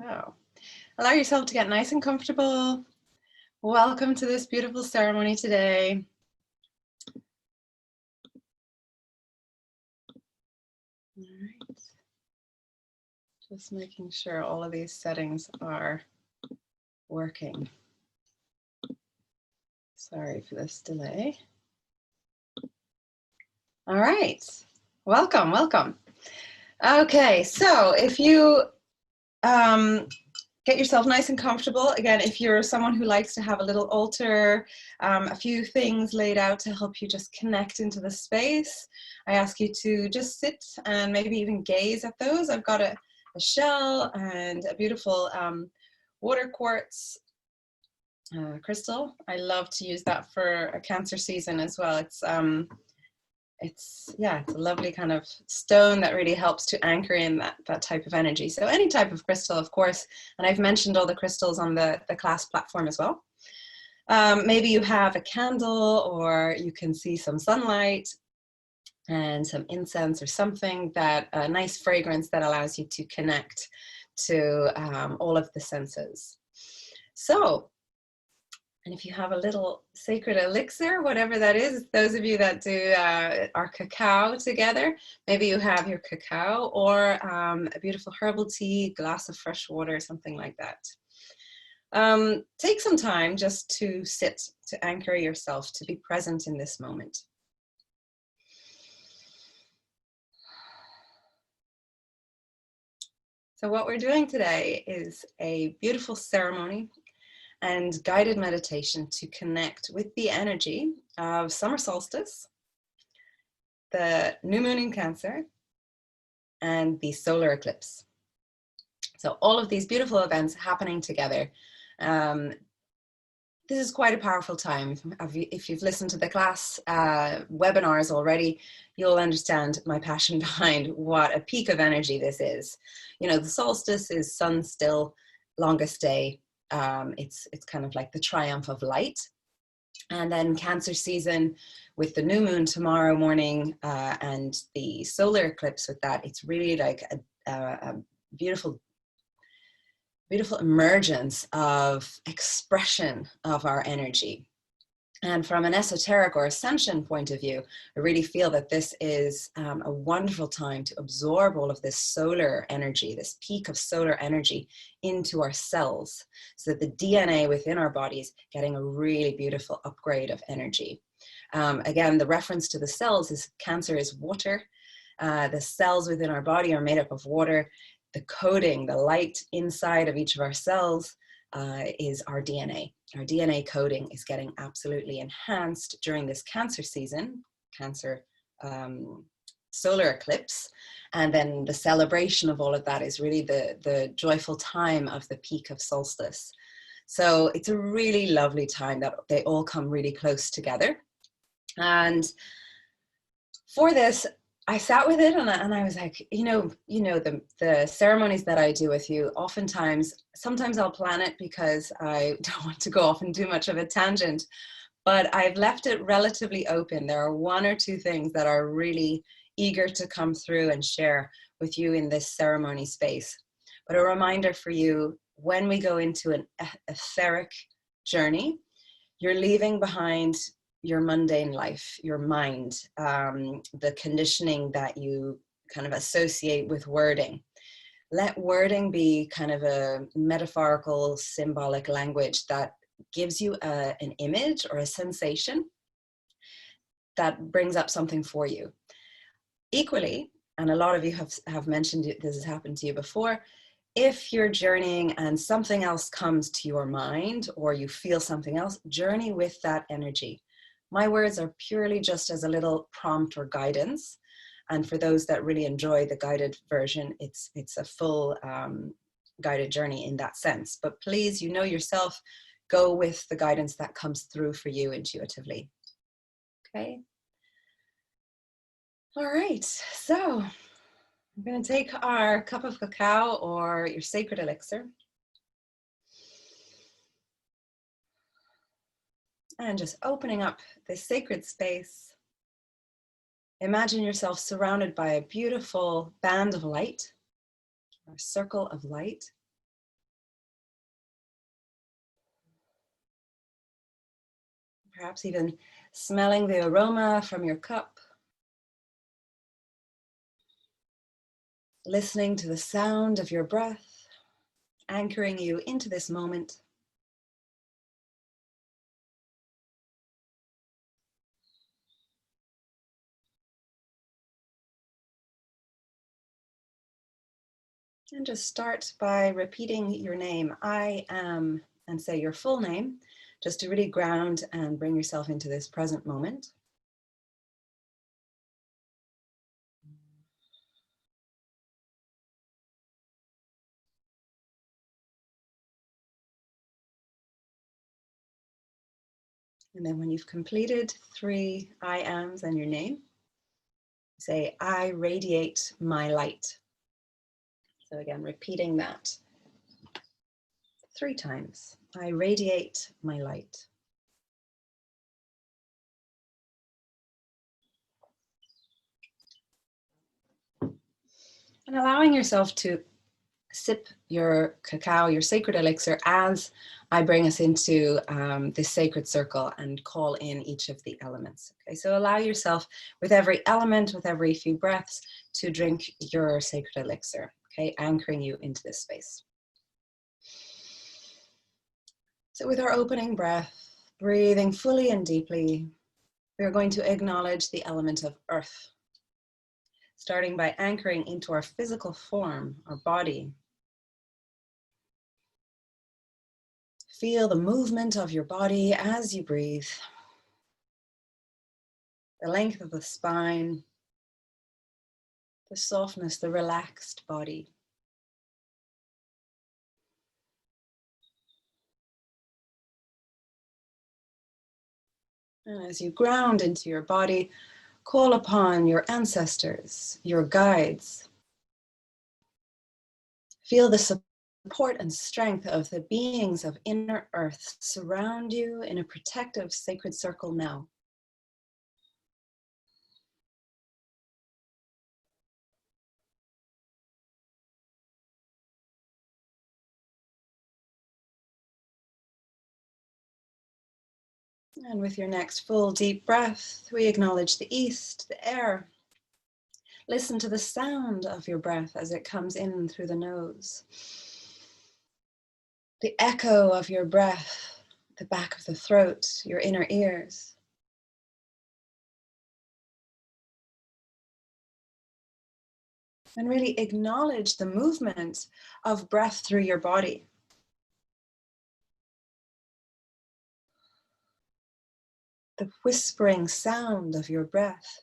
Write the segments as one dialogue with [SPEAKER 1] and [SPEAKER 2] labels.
[SPEAKER 1] So, allow yourself to get nice and comfortable. Welcome to this beautiful ceremony today. All right. Just making sure all of these settings are working. Sorry for this delay. All right. Welcome, welcome. Okay, so if you get yourself nice and comfortable. Again, if you're someone who likes to have a little altar, a few things laid out to help you just connect into the space, I ask you to just sit and maybe even gaze at those. I've got a shell and a beautiful water quartz crystal. I love to use that for a Cancer season as well. It's a lovely kind of stone that really helps to anchor in that type of energy. So any type of crystal, of course, and I've mentioned all the crystals on the class platform as well. Maybe you have a candle, or you can see some sunlight and some incense or something, that a nice fragrance that allows you to connect to all of the senses. So, and if you have a little sacred elixir, whatever that is, those of you that do our cacao together, maybe you have your cacao or a beautiful herbal tea, glass of fresh water, something like that. Take some time just to sit, to anchor yourself, to be present in this moment. So what we're doing today is a beautiful ceremony and guided meditation to connect with the energy of summer solstice, the new moon in Cancer, and the solar eclipse. So all of these beautiful events happening together. This is quite a powerful time. If you've listened to the class webinars already, you'll understand my passion behind what a peak of energy this is. You know, the solstice is sun still, longest day. It's kind of like the triumph of light. And then Cancer season with the new moon tomorrow morning and the solar eclipse with that, it's really like a beautiful emergence of expression of our energy. And from an esoteric or ascension point of view, I really feel that this is a wonderful time to absorb all of this solar energy, this peak of solar energy into our cells, so that the DNA within our bodies getting a really beautiful upgrade of energy. Again, the reference to the cells is Cancer is water. The cells within our body are made up of water. The coding, the light inside of each of our cells is our DNA. Our DNA coding is getting absolutely enhanced during this Cancer season, Cancer solar eclipse. And then the celebration of all of that is really the joyful time of the peak of solstice. So it's a really lovely time that they all come really close together. And for this, I sat with it and I was like, the ceremonies that I do with you, sometimes I'll plan it because I don't want to go off and do much of a tangent, but I've left it relatively open. There are one or two things that are really eager to come through and share with you in this ceremony space. But a reminder for you, when we go into an etheric journey, you're leaving behind your mundane life, your mind, the conditioning that you kind of associate with wording. Let wording be kind of a metaphorical, symbolic language that gives you an image or a sensation that brings up something for you. Equally, and a lot of you have mentioned this has happened to you before, if you're journeying and something else comes to your mind or you feel something else, journey with that energy. My words are purely just as a little prompt or guidance. And for those that really enjoy the guided version, it's a full guided journey in that sense. But please, you know yourself, go with the guidance that comes through for you intuitively. Okay. All right. So I'm going to take our cup of cacao or your sacred elixir. And just opening up this sacred space. Imagine yourself surrounded by a beautiful band of light, or circle of light. Perhaps even smelling the aroma from your cup. Listening to the sound of your breath, anchoring you into this moment. And just start by repeating your name, I am, and say your full name, just to really ground and bring yourself into this present moment. And then when you've completed 3 I ams and your name, say, I radiate my light. So again, repeating that 3 times. I radiate my light. And allowing yourself to sip your cacao, your sacred elixir, as I bring us into this sacred circle and call in each of the elements. Okay, so allow yourself with every element, with every few breaths, to drink your sacred elixir, okay, anchoring you into this space. So with our opening breath, breathing fully and deeply, we are going to acknowledge the element of earth, starting by anchoring into our physical form, our body. Feel the movement of your body as you breathe. The length of the spine, the softness, the relaxed body. And as you ground into your body, call upon your ancestors, your guides. Feel the support and strength of the beings of inner earth surround you in a protective sacred circle now. And with your next full deep breath, we acknowledge the east, the air. Listen to the sound of your breath as it comes in through the nose. The echo of your breath, the back of the throat, your inner ears. And really acknowledge the movement of breath through your body. The whispering sound of your breath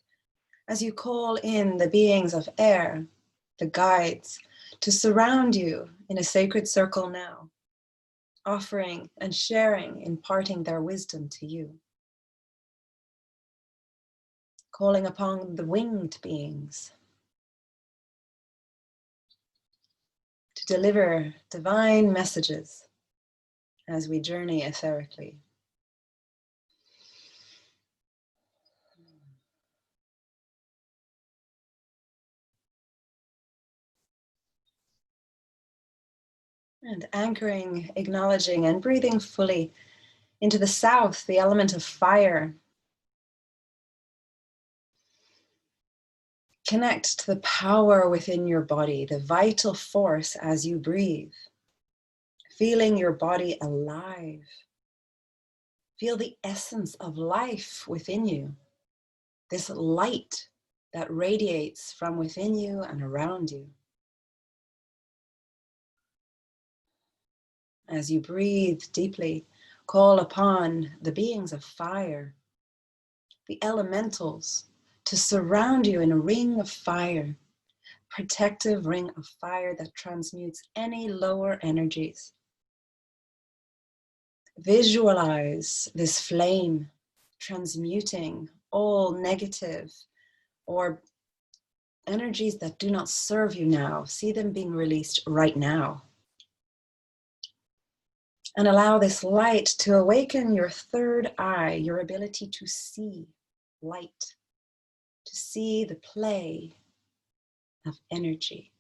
[SPEAKER 1] as you call in the beings of air, the guides, to surround you in a sacred circle now, offering and sharing, imparting their wisdom to you. Calling upon the winged beings to deliver divine messages as we journey etherically. And anchoring, acknowledging, and breathing fully into the south, the element of fire. Connect to the power within your body, the vital force as you breathe. Feeling your body alive. Feel the essence of life within you. This light that radiates from within you and around you. As you breathe deeply, call upon the beings of fire, the elementals, to surround you in a ring of fire, protective ring of fire that transmutes any lower energies. Visualize this flame transmuting all negative or energies that do not serve you now. See them being released right now. And allow this light to awaken your third eye, your ability to see light, to see the play of energy.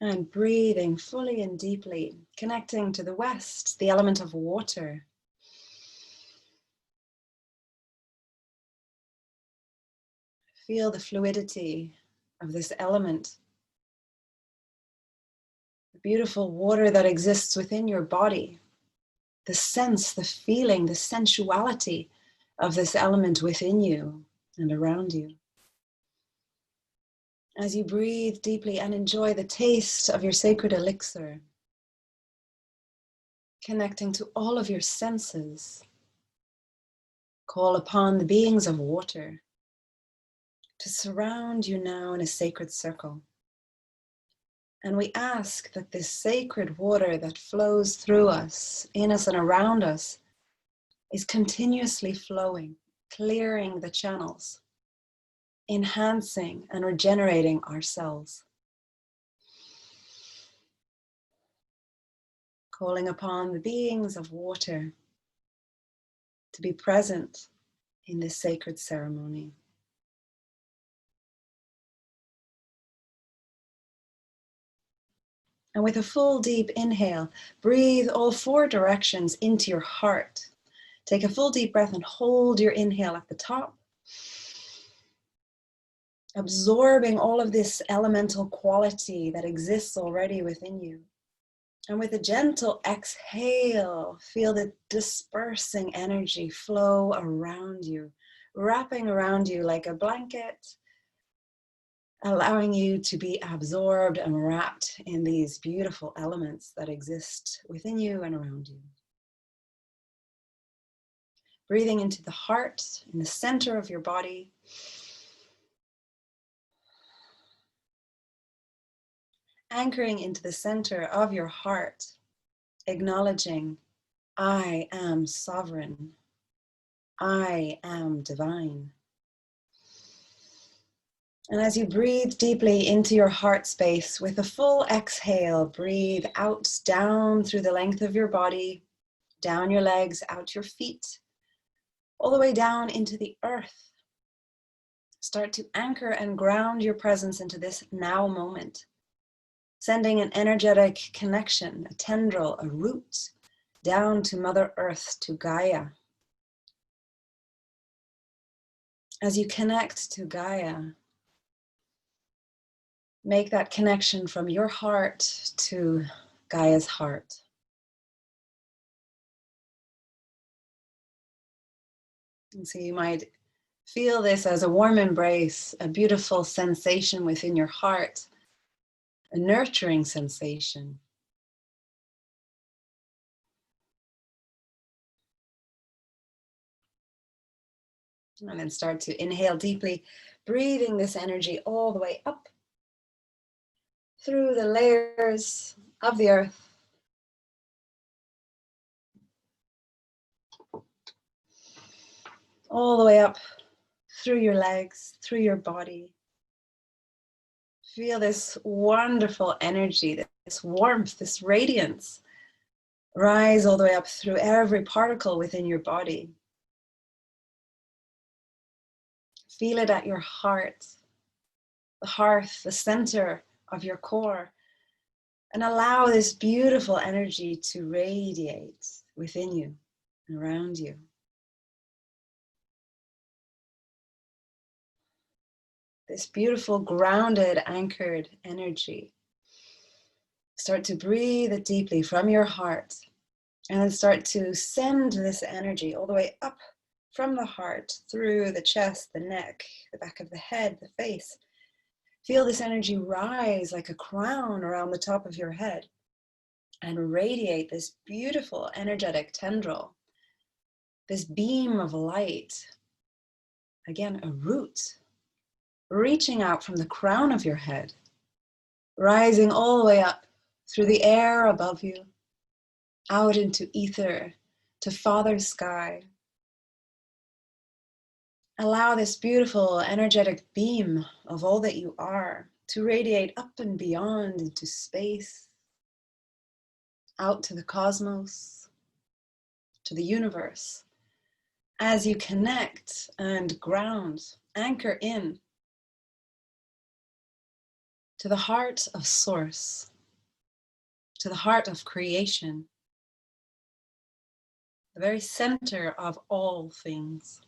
[SPEAKER 1] And breathing fully and deeply, connecting to the west, the element of water. Feel the fluidity of this element. The beautiful water that exists within your body. The sense, the feeling, the sensuality of this element within you and around you. As you breathe deeply and enjoy the taste of your sacred elixir, connecting to all of your senses, call upon the beings of water to surround you now in a sacred circle. And we ask that this sacred water that flows through us, in us and around us, is continuously flowing, clearing the channels, enhancing and regenerating our cells. Calling upon the beings of water to be present in this sacred ceremony. And with a full deep inhale, breathe all 4 directions into your heart. Take a full deep breath and hold your inhale at the top, absorbing all of this elemental quality that exists already within you. And with a gentle exhale, feel the dispersing energy flow around you, wrapping around you like a blanket, allowing you to be absorbed and wrapped in these beautiful elements that exist within you and around you. Breathing into the heart, in the center of your body. Anchoring into the center of your heart, acknowledging, I am sovereign. I am divine. And as you breathe deeply into your heart space, with a full exhale, breathe out, down through the length of your body, down your legs, out your feet, all the way down into the earth. Start to anchor and ground your presence into this now moment, sending an energetic connection, a tendril, a root, down to Mother Earth, to Gaia. As you connect to Gaia, make that connection from your heart to Gaia's heart. And so you might feel this as a warm embrace, a beautiful sensation within your heart, a nurturing sensation. And then start to inhale deeply, breathing this energy all the way up through the layers of the earth. All the way up through your legs, through your body. Feel this wonderful energy, this warmth, this radiance rise all the way up through every particle within your body. Feel it at your heart, the hearth, the center of your core, and allow this beautiful energy to radiate within you and around you. This beautiful, grounded, anchored energy. Start to breathe it deeply from your heart, and then start to send this energy all the way up from the heart, through the chest, the neck, the back of the head, the face. Feel this energy rise like a crown around the top of your head and radiate this beautiful energetic tendril, this beam of light. Again, a root, reaching out from the crown of your head, rising all the way up through the air above you, out into ether, to Father Sky. Allow this beautiful energetic beam of all that you are to radiate up and beyond into space, out to the cosmos, to the universe. As you connect and ground, anchor in to the heart of Source, to the heart of creation, the very center of all things.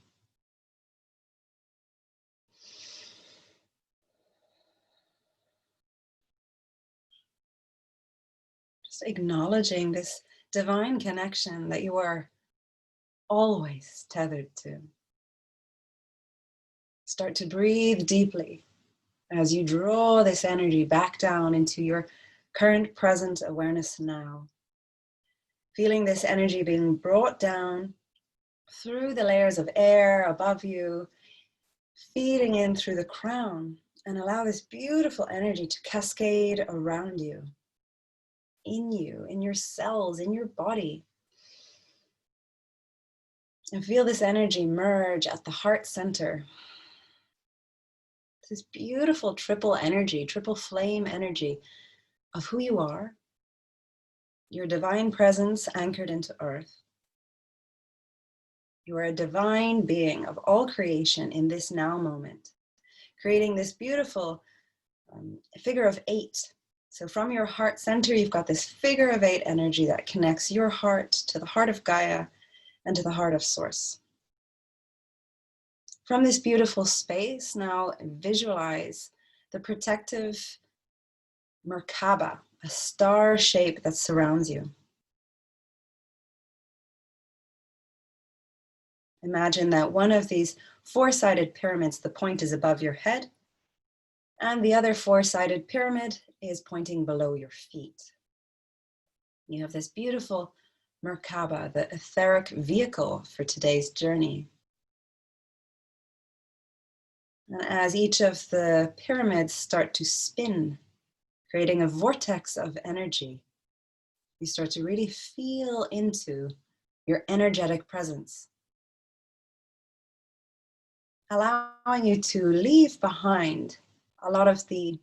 [SPEAKER 1] Just acknowledging this divine connection that you are always tethered to. Start to breathe deeply as you draw this energy back down into your current present awareness now. Feeling this energy being brought down through the layers of air above you, feeding in through the crown, and allow this beautiful energy to cascade around you, in your cells, in your body. And feel this energy merge at the heart center. This beautiful triple energy, triple flame energy of who you are, your divine presence anchored into earth. You are a divine being of all creation in this now moment, creating this beautiful figure of 8. So from your heart center, you've got this figure of 8 energy that connects your heart to the heart of Gaia and to the heart of Source. From this beautiful space, now visualize the protective Merkaba, a star shape that surrounds you. Imagine that one of these 4-sided pyramids, the point is above your head, and the other 4-sided pyramid is pointing below your feet. You have this beautiful Merkaba, the etheric vehicle for today's journey. And as each of the pyramids start to spin, creating a vortex of energy, you start to really feel into your energetic presence, allowing you to leave behind a lot of the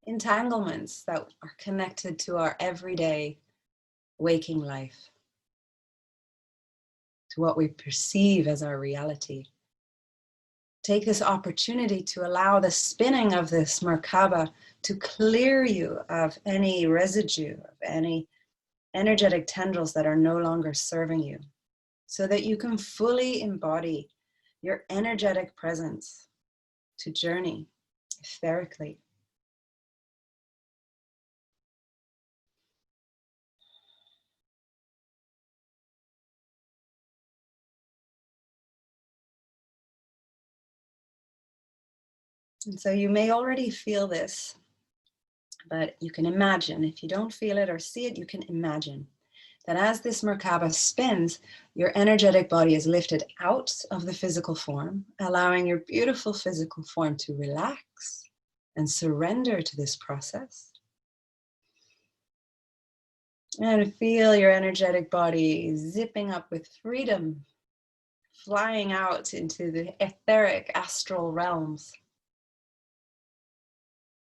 [SPEAKER 1] entanglements that are connected to our everyday waking life, to what we perceive as our reality. Take this opportunity to allow the spinning of this Merkaba to clear you of any residue, of any energetic tendrils that are no longer serving you, so that you can fully embody your energetic presence to journey etherically. And so you may already feel this, but you can imagine, if you don't feel it or see it, you can imagine that as this Merkaba spins, your energetic body is lifted out of the physical form, allowing your beautiful physical form to relax and surrender to this process. And feel your energetic body zipping up with freedom, flying out into the etheric astral realms,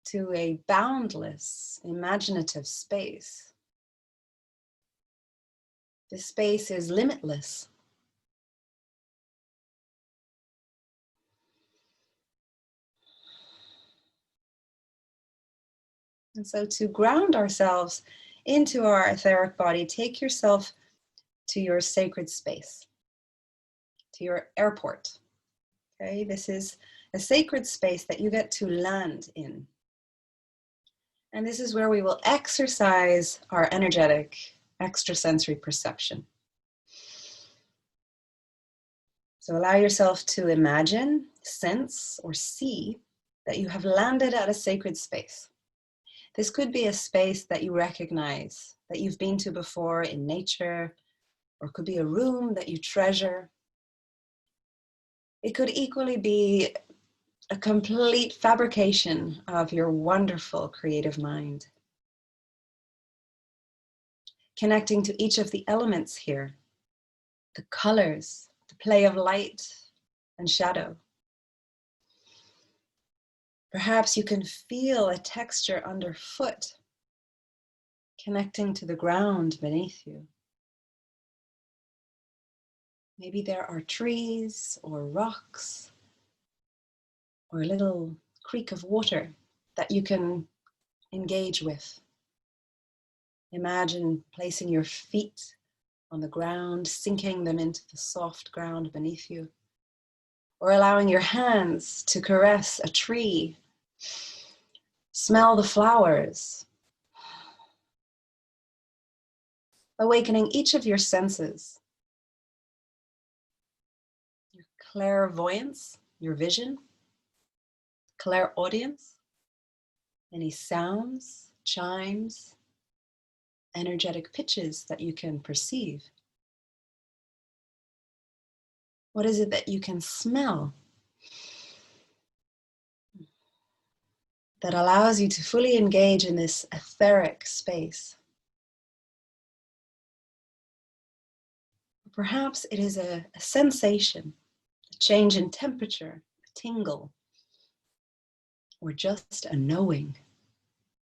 [SPEAKER 1] to a boundless, imaginative space. This space is limitless. And so to ground ourselves into our etheric body, take yourself to your sacred space, to your airport. Okay, this is a sacred space that you get to land in. And this is where we will exercise our energetic extrasensory perception. So allow yourself to imagine, sense, or see that you have landed at a sacred space. This could be a space that you recognize, that you've been to before in nature, or it could be a room that you treasure. It could equally be a complete fabrication of your wonderful creative mind. Connecting to each of the elements here, the colors, the play of light and shadow. Perhaps you can feel a texture underfoot, connecting to the ground beneath you. Maybe there are trees or rocks or a little creek of water that you can engage with. Imagine placing your feet on the ground, sinking them into the soft ground beneath you, or allowing your hands to caress a tree. Smell the flowers, awakening each of your senses, your clairvoyance, your vision, clairaudience, any sounds, chimes, energetic pitches that you can perceive. What is it that you can smell that allows you to fully engage in this etheric space? Perhaps it is a sensation, a change in temperature, a tingle, or just a knowing.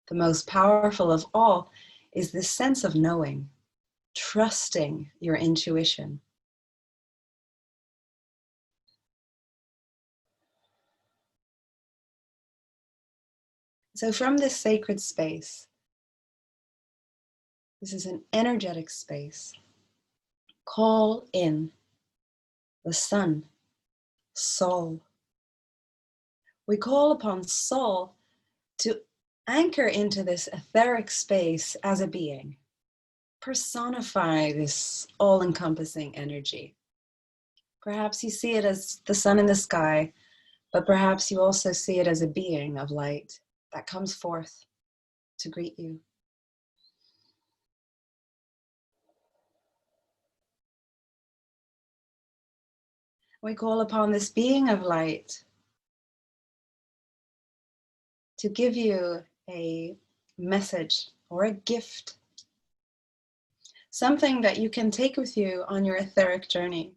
[SPEAKER 1] The most powerful of all is this sense of knowing, trusting your intuition. So from this sacred space, this is an energetic space, call in the sun, Sol. We call upon Sol to anchor into this etheric space as a being. Personify this all-encompassing energy. Perhaps you see it as the sun in the sky, but perhaps you also see it as a being of light that comes forth to greet you. We call upon this being of light to give you a message or a gift, something that you can take with you on your etheric journey.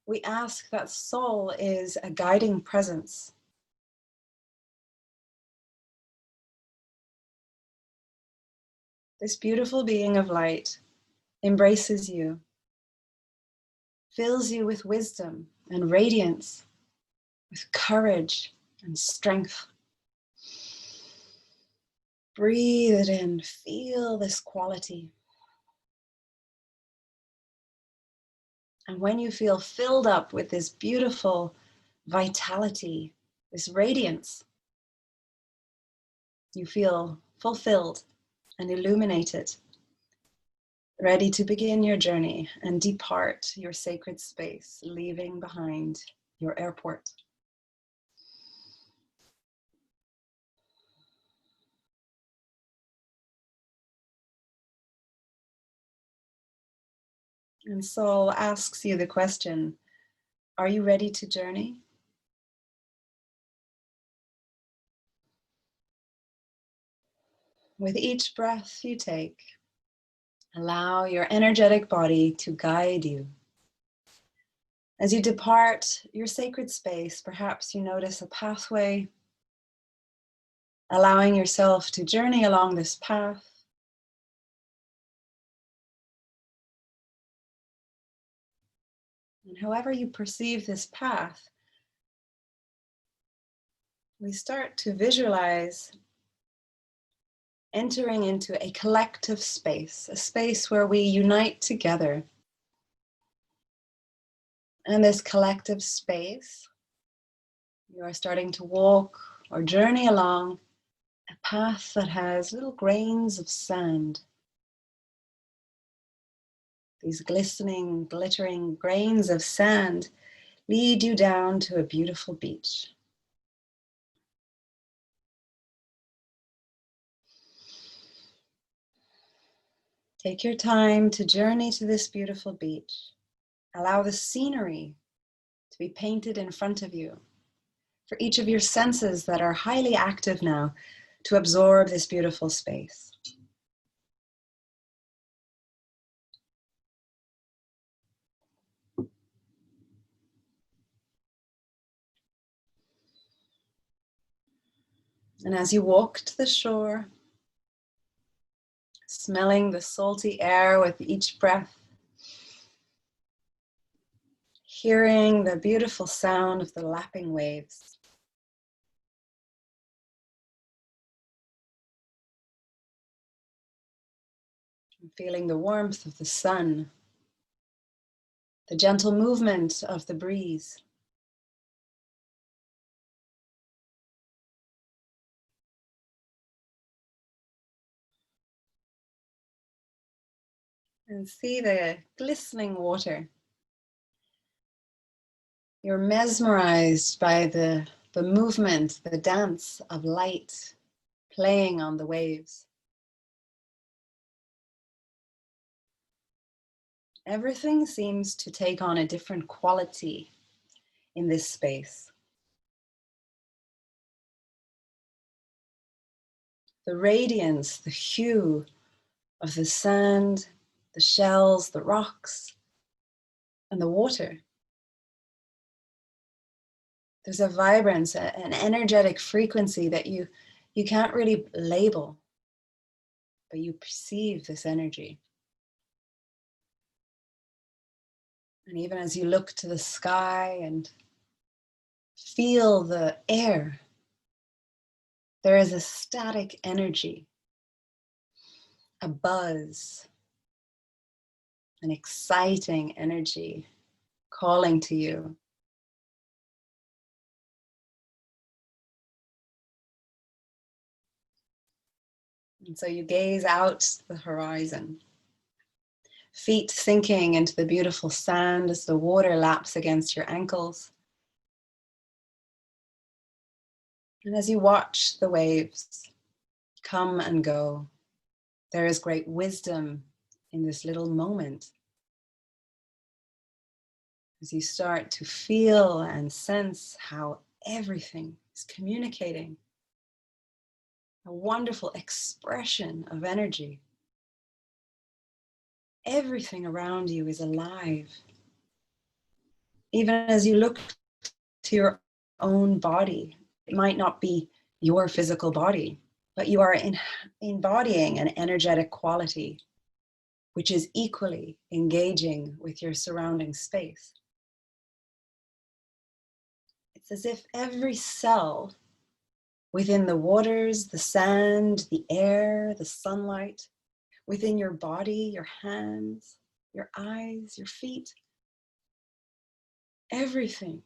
[SPEAKER 1] We ask that Sol is a guiding presence. This beautiful being of light embraces you, fills you with wisdom and radiance, with courage and strength. Breathe it in, feel this quality. And when you feel filled up with this beautiful vitality, this radiance, you feel fulfilled and illuminated, ready to begin your journey and depart your sacred space, leaving behind your airport. And Sol asks you the question, are you ready to journey? With each breath you take, allow your energetic body to guide you. As you depart your sacred space, perhaps you notice a pathway, allowing yourself to journey along this path. And however you perceive this path, we start to visualize entering into a collective space, a space where we unite together. And this collective space, you are starting to walk or journey along a path that has little grains of sand. These glistening, glittering grains of sand lead you down to a beautiful beach. Take your time to journey to this beautiful beach. Allow the scenery to be painted in front of you. For each of your senses that are highly active now to absorb this beautiful space. And as you walk to the shore, smelling the salty air with each breath, hearing the beautiful sound of the lapping waves, Feeling the warmth of the sun, the gentle movement of the breeze. And see the glistening water. You're mesmerized by the movement, the dance of light playing on the waves. Everything seems to take on a different quality in this space. The radiance, the hue of the sand, the shells, the rocks, and the water. There's a vibrance, an energetic frequency that you can't really label, but you perceive this energy. And even as you look to the sky and feel the air, there is a static energy, a buzz, an exciting energy calling to you. And so you gaze out the horizon, feet sinking into the beautiful sand as the water laps against your ankles. And as you watch the waves come and go, there is great wisdom in this little moment. As you start to feel and sense how everything is communicating, a wonderful expression of energy. Everything around you is alive. Even as you look to your own body, it might not be your physical body, but you are embodying an energetic quality which is equally engaging with your surrounding space. It's as if every cell within the waters, the sand, the air, the sunlight, within your body, your hands, your eyes, your feet, everything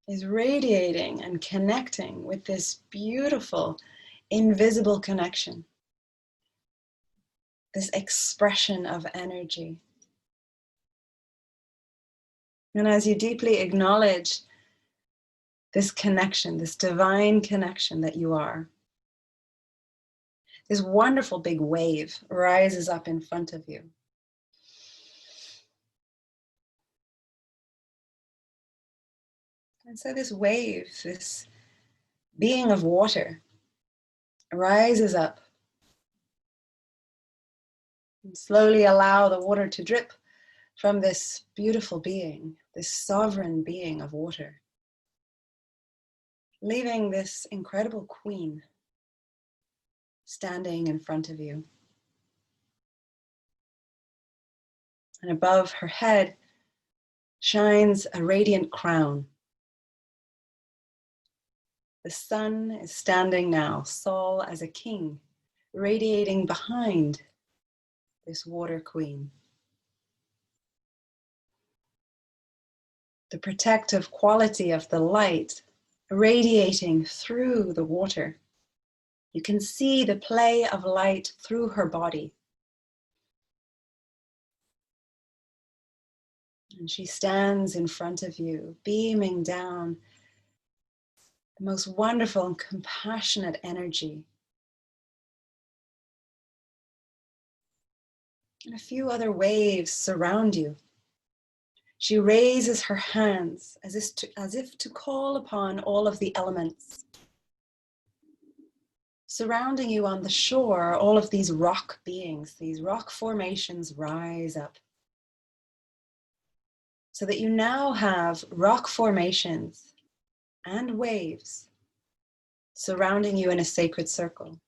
[SPEAKER 1] is radiating and connecting with this beautiful, invisible connection, this expression of energy. And as you deeply acknowledge this connection, this divine connection that you are, this wonderful big wave rises up in front of you. And so this wave, this being of water, rises up. And slowly allow the water to drip from this beautiful being, this sovereign being of water, leaving this incredible queen standing in front of you. And above her head shines a radiant crown. The sun is standing now, Sol as a king, radiating behind this water queen. The protective quality of the light radiating through the water. You can see the play of light through her body. And she stands in front of you, beaming down the most wonderful and compassionate energy. And a few other waves surround you. She raises her hands as if to call upon all of the elements. Surrounding you on the shore, all of these rock beings, these rock formations rise up. So that you now have rock formations and waves surrounding you in a sacred circle.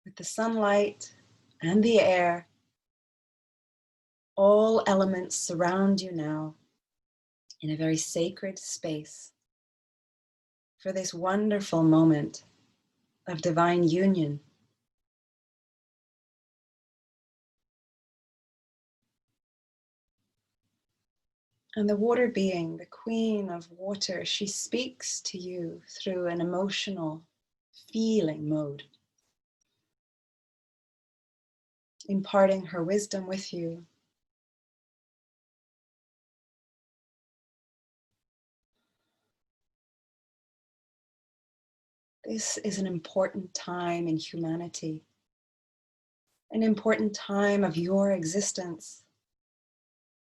[SPEAKER 1] With the sunlight and the air, all elements surround you now in a very sacred space for this wonderful moment of divine union. And the water being, the queen of water, she speaks to you through an emotional feeling mode, imparting her wisdom with you. This is an important time in humanity, an important time of your existence,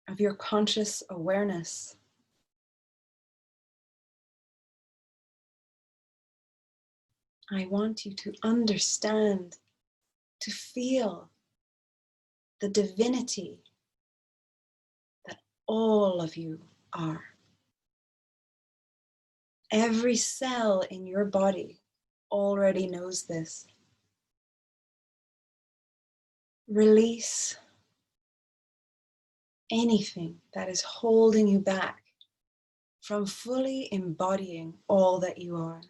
[SPEAKER 1] of your conscious awareness. I want you to understand, to feel the divinity that all of you are. Every cell in your body already knows this. Release anything that is holding you back from fully embodying all that you are.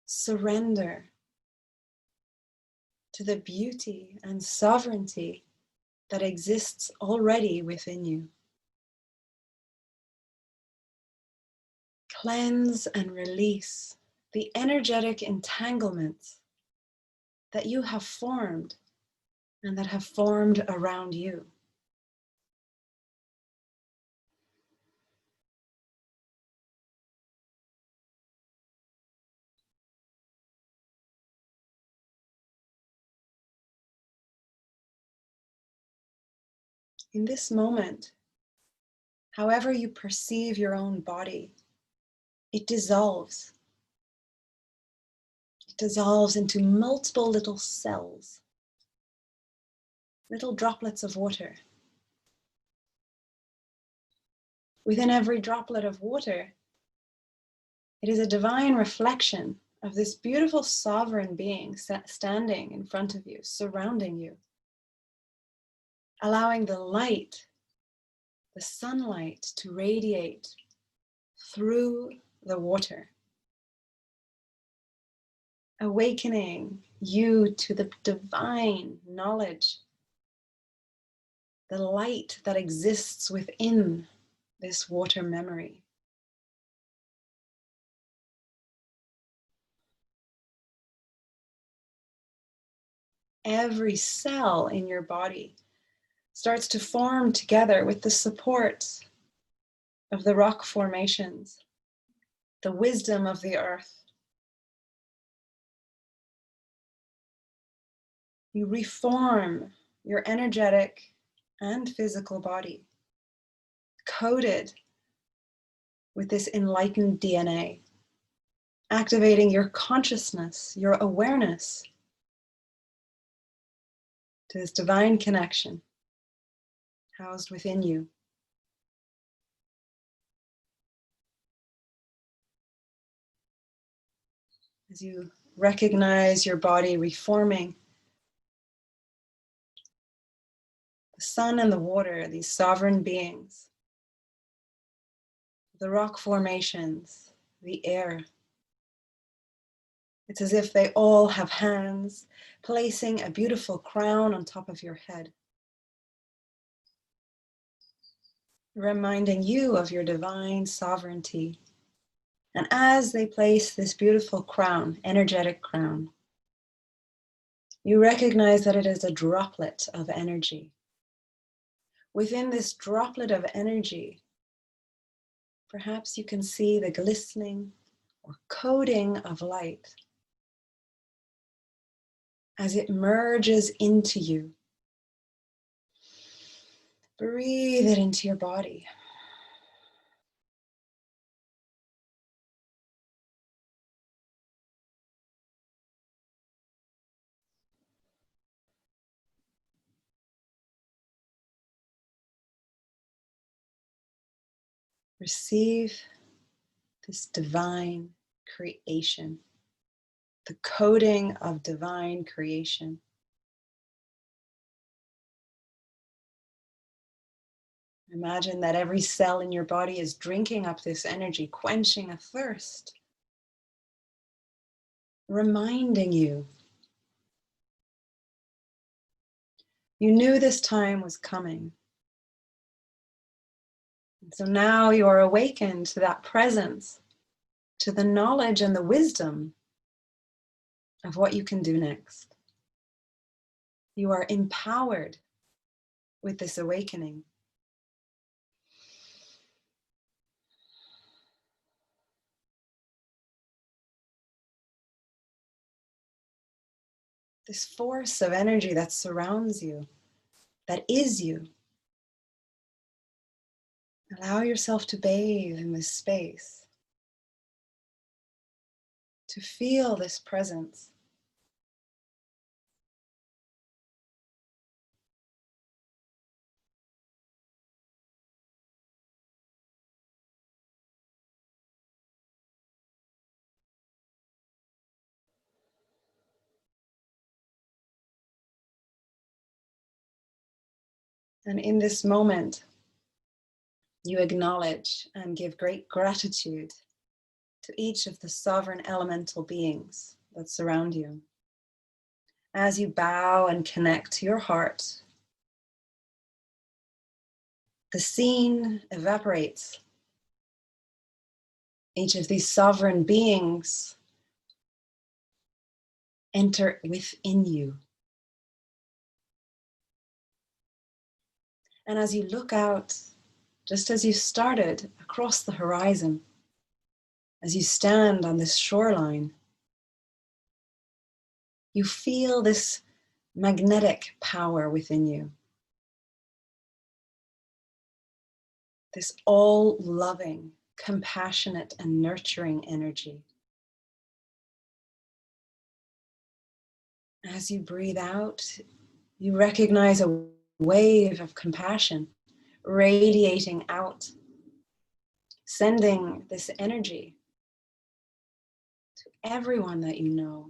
[SPEAKER 1] Surrender to the beauty and sovereignty that exists already within you. Cleanse and release the energetic entanglements that you have formed and that have formed around you. In this moment, however you perceive your own body, it dissolves. It dissolves into multiple little cells, little droplets of water. Within every droplet of water, it is a divine reflection of this beautiful sovereign being standing in front of you, surrounding you, allowing the light, the sunlight to radiate through the water, awakening you to the divine knowledge, the light that exists within this water memory. Every cell in your body starts to form together with the support of the rock formations, the wisdom of the earth. You reform your energetic and physical body, coated with this enlightened DNA, activating your consciousness, your awareness to this divine connection housed within you. As you recognize your body reforming, the sun and the water, these sovereign beings, the rock formations, the air, it's as if they all have hands placing a beautiful crown on top of your head, reminding you of your divine sovereignty. And as they place this beautiful crown, energetic crown, you recognize that it is a droplet of energy. Within this droplet of energy, perhaps you can see the glistening or coating of light as it merges into you. Breathe it into your body. Receive this divine creation, the coating of divine creation. Imagine that every cell in your body is drinking up this energy, quenching a thirst. reminding you. You knew this time was coming. And so now you are awakened to that presence, to the knowledge and the wisdom of what you can do next. You are empowered with this awakening. This force of energy that surrounds you, that is you. Allow yourself to bathe in this space, to feel this presence. And in this moment, you acknowledge and give great gratitude to each of the sovereign elemental beings that surround you. As you bow and connect to your heart, the scene evaporates. Each of these sovereign beings enter within you. And as you look out, just as you started, across the horizon, as you stand on this shoreline, you feel this magnetic power within you. This all-loving, compassionate, and nurturing energy. As you breathe out, you recognize a wave of compassion radiating out, sending this energy to everyone that you know,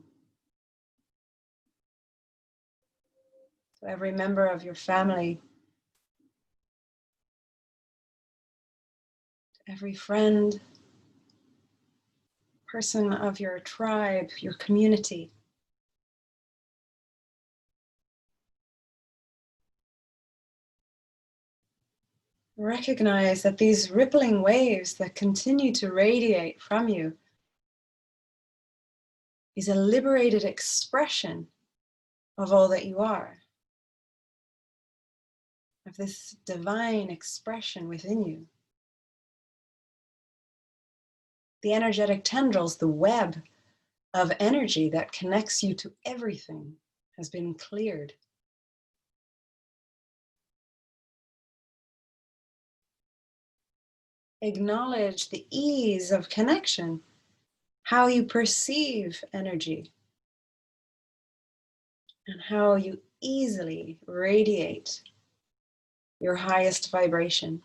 [SPEAKER 1] to every member of your family, to every friend, person of your tribe, your community. Recognize that these rippling waves that continue to radiate from you is a liberated expression of all that you are, of this divine expression within you. The energetic tendrils, the web of energy that connects you to everything, has been cleared. Acknowledge the ease of connection, how you perceive energy, and how you easily radiate your highest vibration.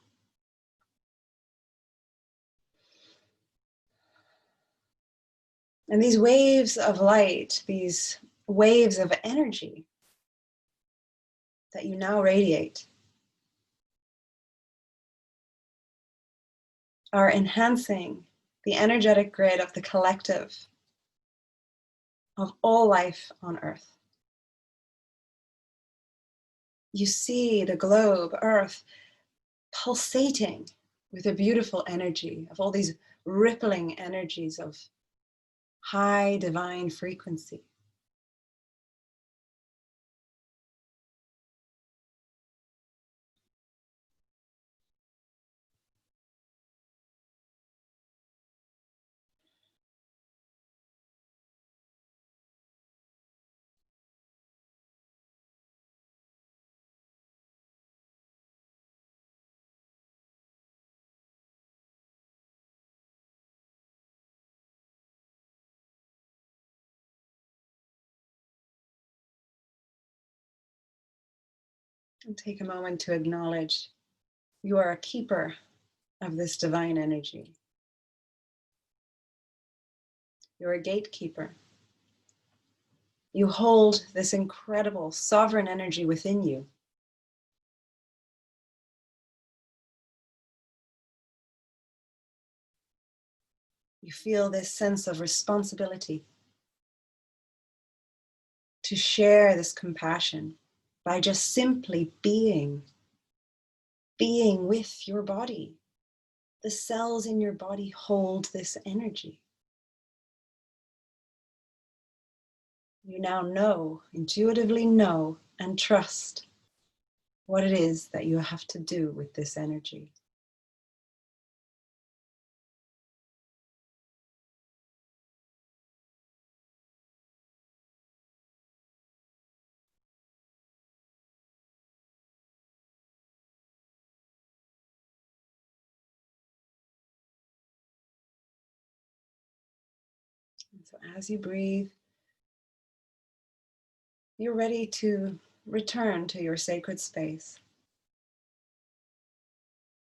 [SPEAKER 1] And these waves of light, these waves of energy that you now radiate, are enhancing the energetic grid of the collective of all life on Earth. You see the globe, Earth, pulsating with a beautiful energy of all these rippling energies of high divine frequency. And take a moment to acknowledge you are a keeper of this divine energy. You're a gatekeeper. You hold this incredible sovereign energy within you. You feel this sense of responsibility to share this compassion by just simply being with your body. The cells in your body hold this energy. You now know, intuitively know, and trust what it is that you have to do with this energy. And so as you breathe, you're ready to return to your sacred space.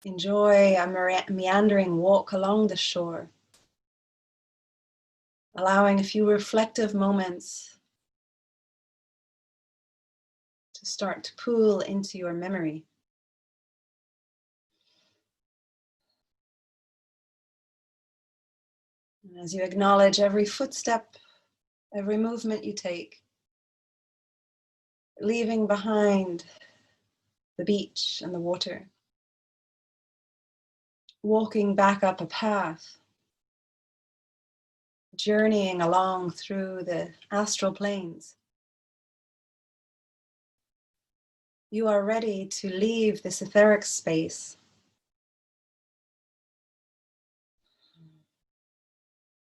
[SPEAKER 1] Enjoy a meandering walk along the shore, allowing a few reflective moments to start to pool into your memory. And as you acknowledge every footstep, every movement you take, leaving behind the beach and the water, walking back up a path, journeying along through the astral planes. You are ready to leave this etheric space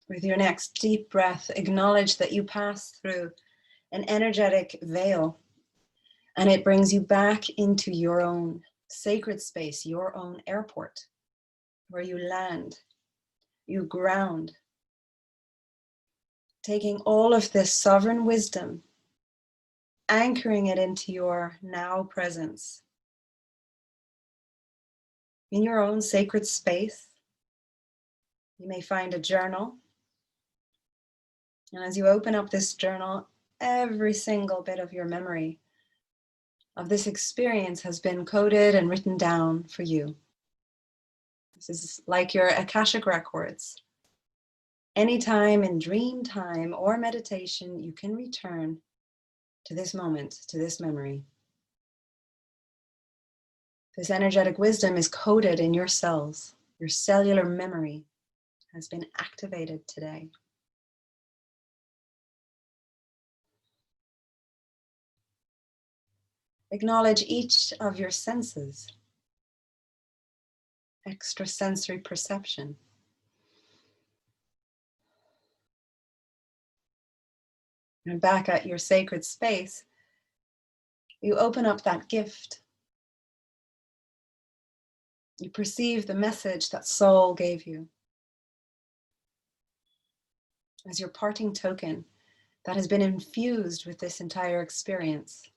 [SPEAKER 1] with your next deep breath. Acknowledge that you pass through an energetic veil, and it brings you back into your own sacred space, your own airport, where you land, you ground, taking all of this sovereign wisdom, anchoring it into your now presence. In your own sacred space, you may find a journal. And as you open up this journal, every single bit of your memory of this experience has been coded and written down for you. This is like your Akashic records. Anytime in dream time or meditation, you can return to this moment, to this memory. This energetic wisdom is coded in your cells. Your cellular memory has been activated today. Acknowledge each of your senses, extrasensory perception. And back at your sacred space, you open up that gift. You perceive the message that soul gave you as your parting token that has been infused with this entire experience.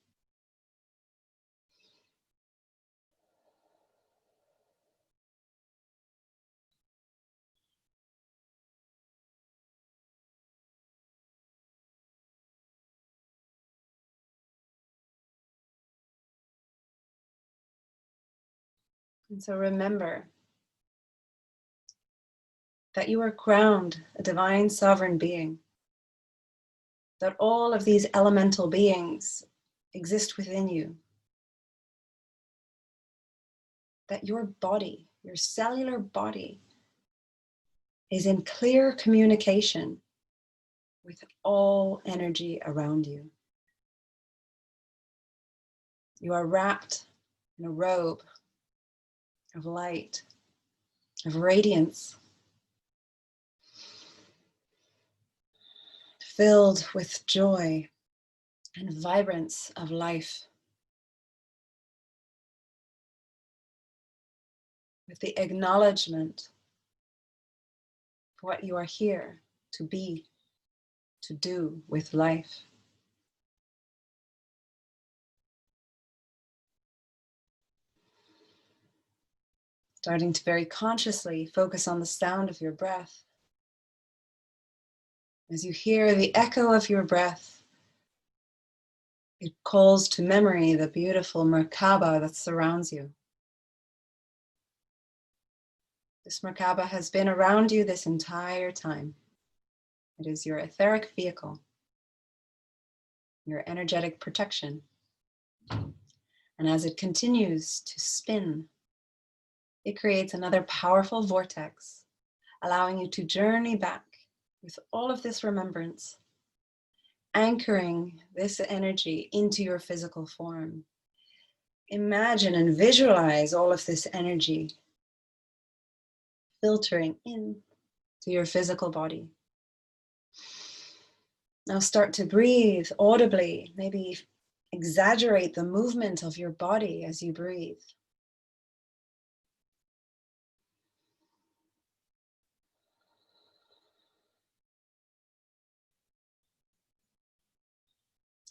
[SPEAKER 1] And so remember that you are crowned a divine sovereign being, that all of these elemental beings exist within you, that your body, your cellular body, is in clear communication with all energy around you. You are wrapped in a robe of light, of radiance, filled with joy and vibrance of life, with the acknowledgement of what you are here to be, to do with life. Starting to very consciously focus on the sound of your breath. As you hear the echo of your breath, it calls to memory the beautiful Merkaba that surrounds you. This Merkaba has been around you this entire time. It is your etheric vehicle. your energetic protection. And as it continues to spin, it creates another powerful vortex, allowing you to journey back with all of this remembrance, anchoring this energy into your physical form. Imagine and visualize all of this energy filtering in to your physical body. Now start to breathe audibly, maybe exaggerate the movement of your body as you breathe.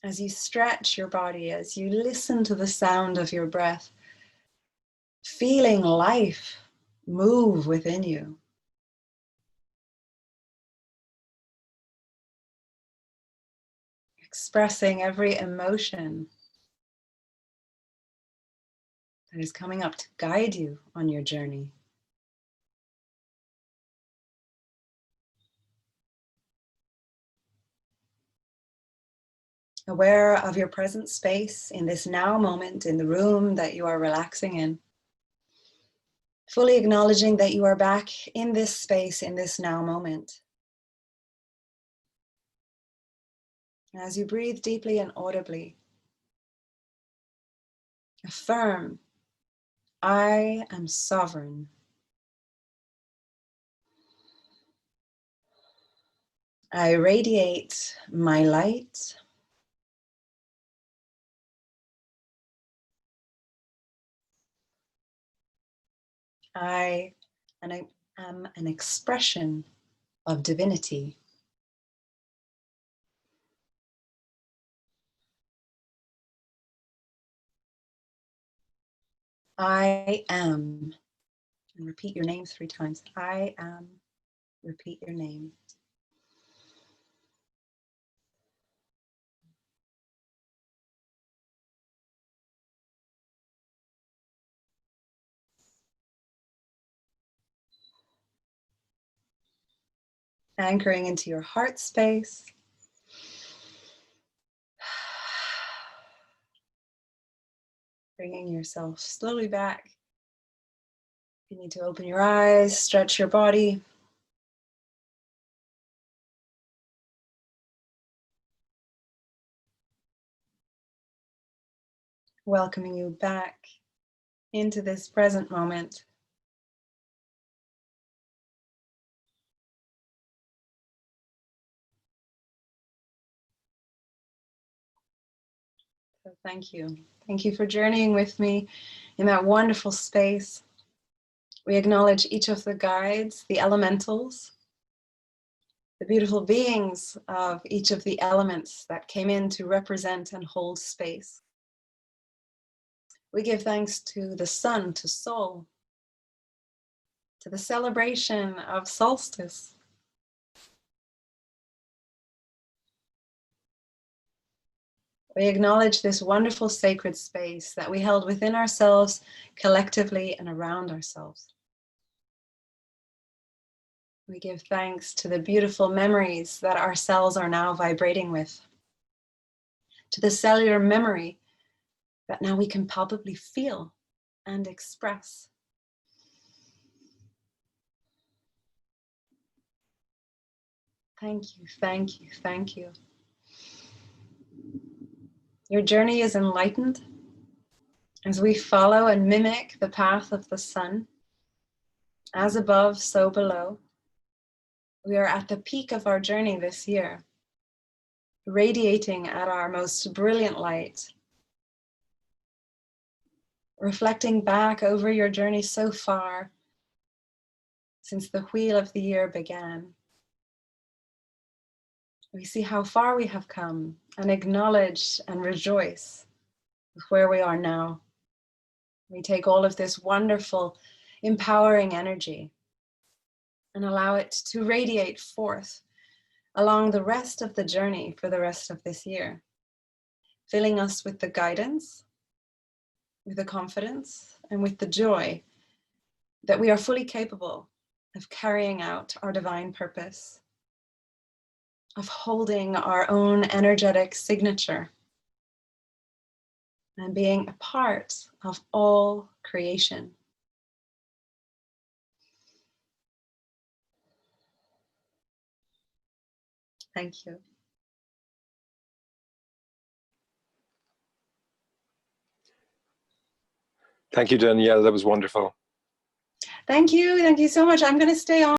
[SPEAKER 1] As you stretch your body, as you listen to the sound of your breath, feeling life move within you. Expressing every emotion that is coming up to guide you on your journey. Aware of your present space in this now moment, in the room that you are relaxing in. Fully acknowledging that you are back in this space, in this now moment. As you breathe deeply and audibly, affirm, I am sovereign. I radiate my light. I am an expression of divinity. I am, and repeat your name 3 times. I am, repeat your name. Anchoring into your heart space. Bringing yourself slowly back. You need to open your eyes, stretch your body. Welcoming you back into this present moment. So thank you. Thank you for journeying with me in that wonderful space. We acknowledge each of the guides, the elementals, the beautiful beings of each of the elements that came in to represent and hold space. We give thanks to the sun, to Sol, to the celebration of Solstice. We acknowledge this wonderful sacred space that we held within ourselves, collectively, and around ourselves. We give thanks to the beautiful memories that our cells are now vibrating with, to the cellular memory that now we can palpably feel and express. Thank you, thank you, thank you. Your journey is enlightened as we follow and mimic the path of the sun. As above, so below. We are at the peak of our journey this year, radiating at our most brilliant light, reflecting back over your journey so far since the wheel of the year began. We see how far we have come and acknowledge and rejoice with where we are now. We take all of this wonderful, empowering energy and allow it to radiate forth along the rest of the journey for the rest of this year, filling us with the guidance, with the confidence, and with the joy that we are fully capable of carrying out our divine purpose, of holding our own energetic signature and being a part of all creation. Thank you.
[SPEAKER 2] Thank you, Danielle. That was wonderful.
[SPEAKER 1] Thank you. Thank you so much. I'm going to stay on.